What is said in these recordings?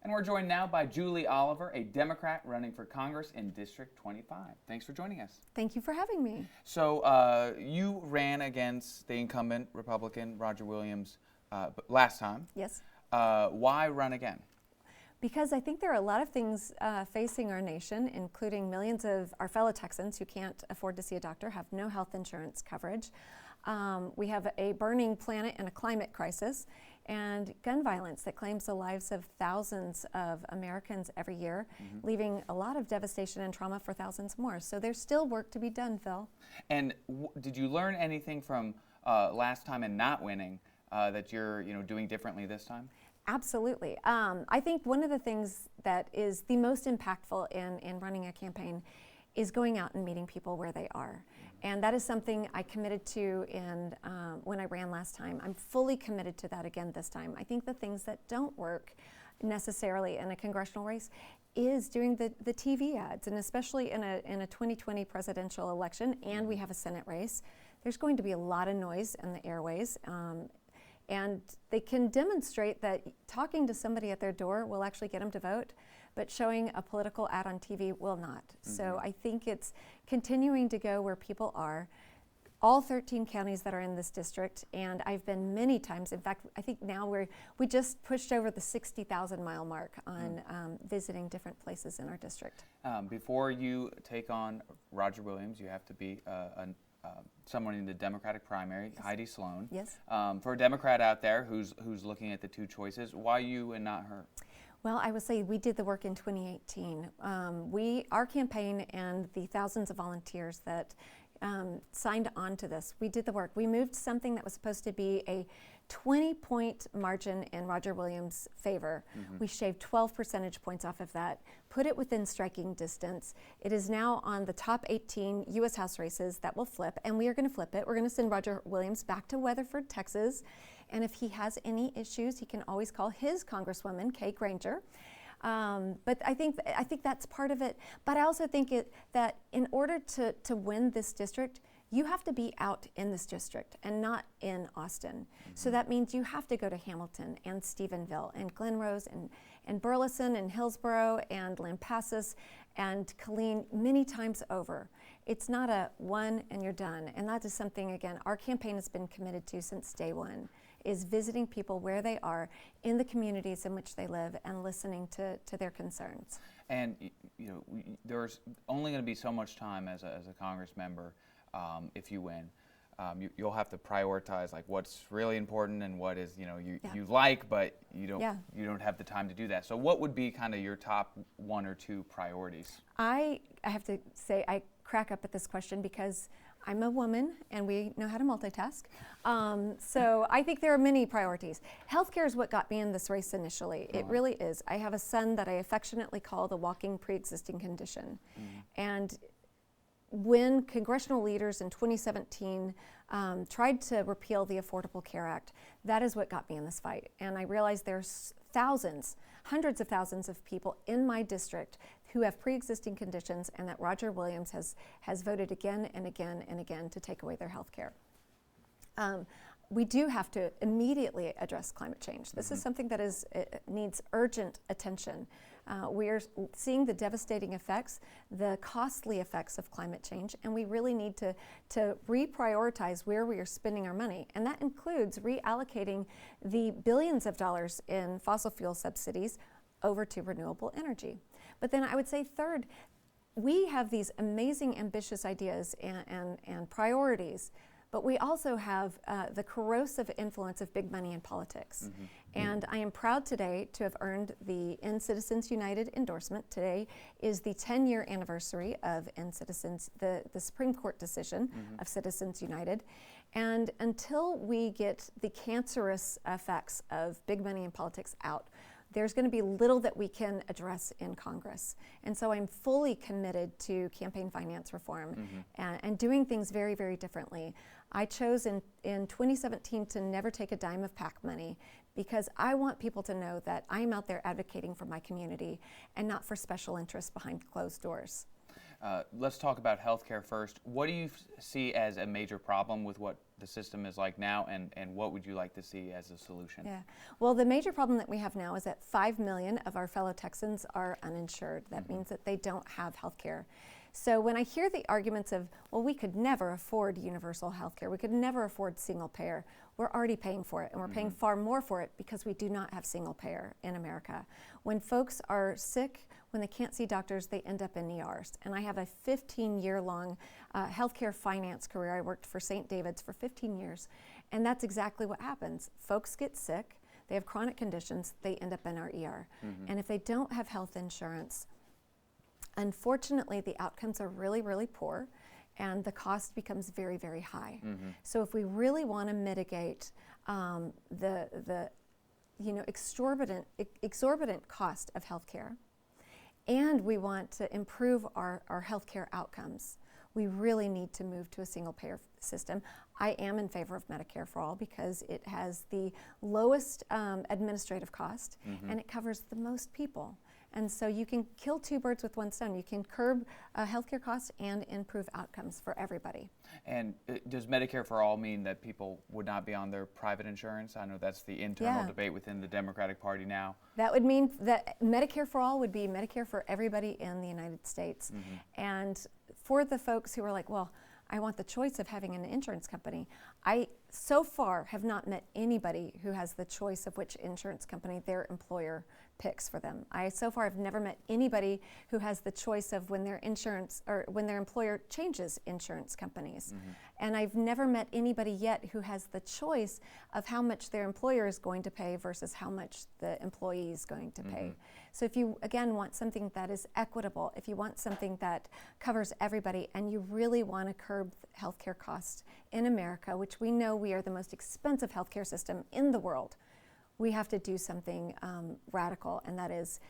And we're joined now by Julie Oliver, a Democrat running for Congress in District 25. Thanks for joining us. Thank you for having me. So you ran against the incumbent Republican, Roger Williams, last time. Yes. Why run again? Because I think there are a lot of things facing our nation, including millions of our fellow Texans who can't afford to see a doctor, have no health insurance coverage. We have a burning planet and a climate crisis, and gun violence that claims the lives of thousands of Americans every year, leaving a lot of devastation and trauma for thousands more. So there's still work to be done, Phil. And did you learn anything from last time and not winning that you're doing differently this time? Absolutely. I think one of the things that is the most impactful in running a campaign is going out and meeting people where they are. And that is something I committed to when I ran last time. I'm fully committed to that again this time. I think the things that don't work necessarily in a congressional race is doing the TV ads, and especially in a 2020 presidential election, and we have a Senate race. There's going to be a lot of noise in the airways. And they can demonstrate that talking to somebody at their door will actually get them to vote, but showing a political ad on TV will not. So I think it's continuing to go where people are, all 13 counties that are in this district, and I've been many times. In fact, I think now we just pushed over the 60,000 mile mark on visiting different places in our district. Before you take on Roger Williams, you have to be someone in the Democratic primary, yes. Heidi Sloan. Yes. For a Democrat out there who's looking at the two choices, why you and not her? Well, I would say we did the work in 2018. Our campaign and the thousands of volunteers that signed on to this, we did the work. We moved something that was supposed to be a 20-point margin in Roger Williams' favor. We shaved 12 percentage points off of that, put it within striking distance. It is now on the top 18 U.S. House races that will flip, and we are going to flip it. We're going to send Roger Williams back to Weatherford, Texas, and if he has any issues, he can always call his Congresswoman, Kay Granger. But I think that's part of it. But I also think that in order to win this district, you have to be out in this district and not in Austin. So that means you have to go to Hamilton and Stephenville and Glen Rose and Burleson and Hillsborough and Lampasas and Killeen many times over. It's not a one and you're done. And that is something, again, our campaign has been committed to since day one, is visiting people where they are in the communities in which they live and listening to their concerns. And there's only going to be so much time as a Congress member if you win. You'll have to prioritize like what's really important and what is you like, but you don't have the time to do that. So what would be kind of your top one or two priorities? I have to say I crack up at this question because I'm a woman and we know how to multitask. So I think there are many priorities. Healthcare is what got me in this race initially. It really is. I have a son that I affectionately call the walking pre-existing condition. And when congressional leaders in 2017 tried to repeal the Affordable Care Act, that is what got me in this fight. And I realized there's thousands, hundreds of thousands of people in my district who have pre-existing conditions, and that Roger Williams has voted again and again and again to take away their health care. We do have to immediately address climate change. This is something that needs urgent attention. We are seeing the devastating effects, the costly effects of climate change, and we really need to reprioritize where we are spending our money. And that includes reallocating the billions of dollars in fossil fuel subsidies over to renewable energy. But then I would say third, we have these amazing ambitious ideas and priorities, but we also have the corrosive influence of big money in politics. And I am proud today to have earned the End Citizens United endorsement. Today is the 10-year anniversary of End Citizens, the Supreme Court decision of Citizens United. And until we get the cancerous effects of big money in politics out, there's going to be little that we can address in Congress. And so I'm fully committed to campaign finance reform and doing things very, very differently. I chose in 2017 to never take a dime of PAC money because I want people to know that I'm out there advocating for my community and not for special interests behind closed doors. Let's talk about healthcare first. What do you see as a major problem with what the system is like now, and what would you like to see as a solution? Yeah. Well, the major problem that we have now is that 5 million of our fellow Texans are uninsured. That means that they don't have health care. So when I hear the arguments of, well, we could never afford universal health care, we could never afford single payer, we're already paying for it, and we're paying far more for it because we do not have single payer in America. When folks are sick, when they can't see doctors, they end up in ERs. And I have a 15-year-long healthcare finance career. I worked for St. David's for 15 years, and that's exactly what happens. Folks get sick, they have chronic conditions, they end up in our ER. And if they don't have health insurance, unfortunately, the outcomes are really, really poor, and the cost becomes very, very high. So if we really want to mitigate the exorbitant cost of healthcare, and we want to improve our healthcare outcomes, we really need to move to a single payer system. I am in favor of Medicare for All because it has the lowest administrative cost, and it covers the most people. And so you can kill two birds with one stone. You can curb healthcare costs and improve outcomes for everybody. And does Medicare for All mean that people would not be on their private insurance? I know that's the internal debate within the Democratic Party now. That would mean that Medicare for All would be Medicare for everybody in the United States. And for the folks who are like, well, I want the choice of having an insurance company, I so far have not met anybody who has the choice of which insurance company their employer picks for them. I so far have never met anybody who has the choice of when their insurance or when their employer changes insurance companies. And I've never met anybody yet who has the choice of how much their employer is going to pay versus how much the employee is going to pay. So if you, again, want something that is equitable, if you want something that covers everybody, and you really want to curb healthcare costs in America, which we know we are the most expensive healthcare system in the world, we have to do something radical, and that is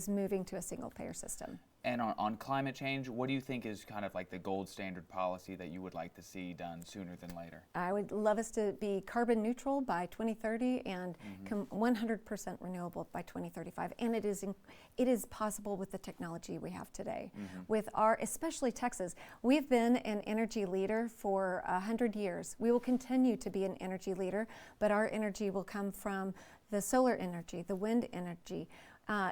moving to a single payer system. And on climate change, what do you think is kind of like the gold standard policy that you would like to see done sooner than later? I would love us to be carbon neutral by 2030 and 100% renewable by 2035. And it is possible with the technology we have today. With especially Texas, we've been an energy leader for 100 years. We will continue to be an energy leader, but our energy will come from the solar energy, the wind energy.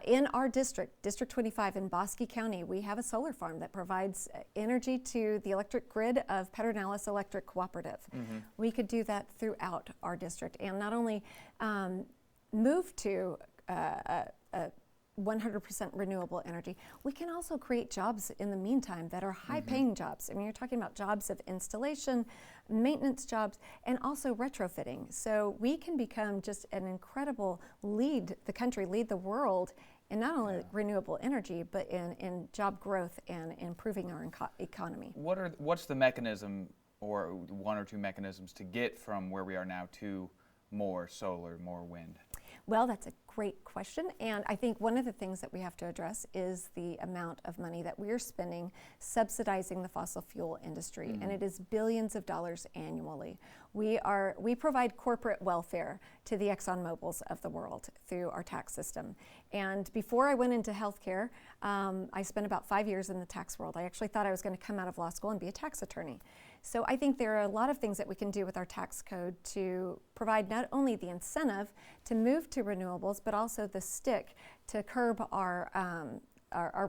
In our district, District 25 in Bosque County, we have a solar farm that provides energy to the electric grid of Pedernales Electric Cooperative. We could do that throughout our district and not only move to 100% renewable energy, we can also create jobs in the meantime that are high-paying jobs. I mean, you're talking about jobs of installation, maintenance jobs, and also retrofitting. So we can become just an incredible lead the world in not only renewable energy, but in job growth and improving our economy. What's the mechanism, or one or two mechanisms, to get from where we are now to more solar, more wind? Well, that's a great question, and I think one of the things that we have to address is the amount of money that we're spending subsidizing the fossil fuel industry, and it is billions of dollars annually. We provide corporate welfare to the ExxonMobils of the world through our tax system. And before I went into healthcare, I spent about 5 years in the tax world. I actually thought I was going to come out of law school and be a tax attorney. So I think there are a lot of things that we can do with our tax code to provide not only the incentive to move to renewables, but also the stick to curb our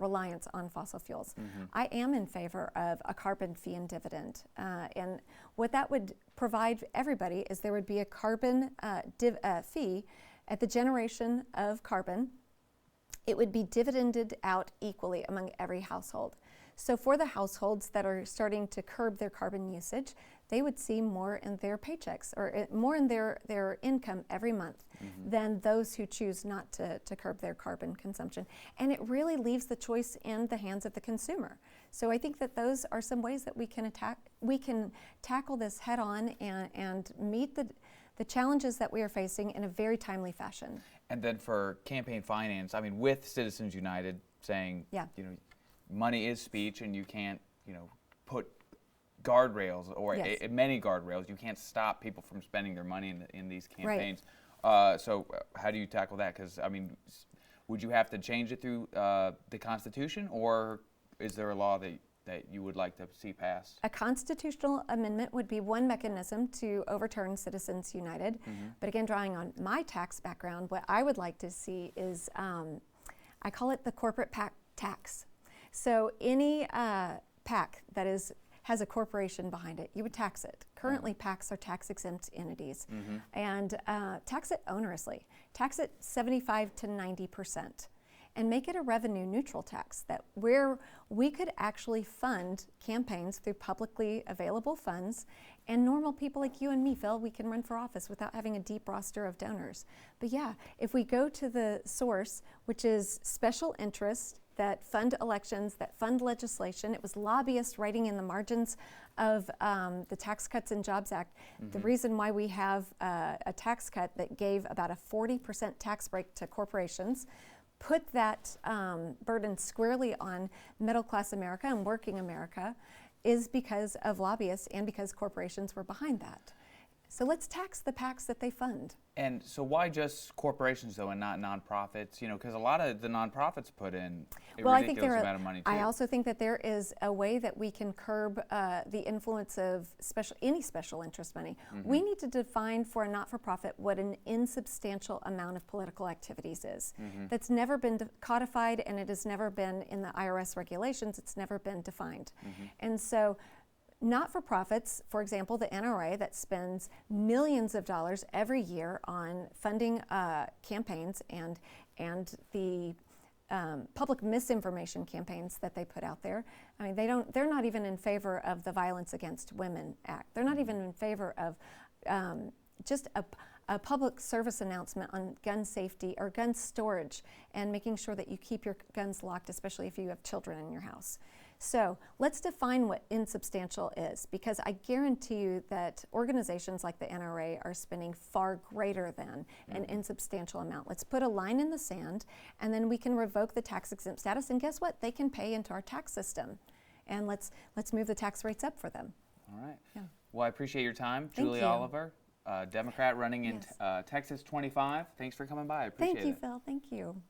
reliance on fossil fuels. I am in favor of a carbon fee and dividend. And what that would provide everybody is there would be a carbon fee at the generation of carbon. It would be dividended out equally among every household. So for the households that are starting to curb their carbon usage, they would see more in their paychecks or more in their income every month than those who choose not to curb their carbon consumption. And it really leaves the choice in the hands of the consumer. So I think that those are some ways that we can tackle this head on and meet the challenges that we are facing in a very timely fashion. And then for campaign finance, I mean, with Citizens United saying, money is speech, and you can't, put guardrails or many guardrails. You can't stop people from spending their money in these campaigns. So how do you tackle that? Because, I mean, would you have to change it through the Constitution, or is there a law that that you would like to see passed? A constitutional amendment would be one mechanism to overturn Citizens United. But again, drawing on my tax background, what I would like to see is, I call it the corporate PAC tax. So any PAC that has a corporation behind it, you would tax it. Currently, PACs are tax exempt entities, and tax it onerously. Tax it 75 to 90%. And make it a revenue neutral tax that where we could actually fund campaigns through publicly available funds, and normal people like you and me, Phil, we can run for office without having a deep roster of donors. But yeah, if we go to the source, which is special interests that fund elections, that fund legislation, it was lobbyists writing in the margins of the Tax Cuts and Jobs Act. The reason why we have a tax cut that gave about a 40% tax break to corporations, put that burden squarely on middle class America and working America, is because of lobbyists and because corporations were behind that. So let's tax the PACs that they fund. And so why just corporations though and not nonprofits? You know, because a lot of the nonprofits put in a ridiculous amount of money too. I also think that there is a way that we can curb the influence of any special interest money. We need to define for a not-for-profit what an insubstantial amount of political activities is. That's never been codified, and it has never been in the IRS regulations. It's never been defined. And so not-for-profits, for example, the NRA that spends millions of dollars every year on funding campaigns and the public misinformation campaigns that they put out there. I mean, they're not even in favor of the Violence Against Women Act. They're not even in favor of just a public service announcement on gun safety or gun storage and making sure that you keep your guns locked, especially if you have children in your house. So let's define what insubstantial is, because I guarantee you that organizations like the NRA are spending far greater than an insubstantial amount. Let's put a line in the sand, and then we can revoke the tax exempt status, and guess what? They can pay into our tax system. And let's move the tax rates up for them. All right. Yeah. Well, I appreciate your time. Thank Julie you. Oliver, Democrat running in Yes. Texas 25. Thanks for coming by. I appreciate it. Thank you, Phil. Thank you.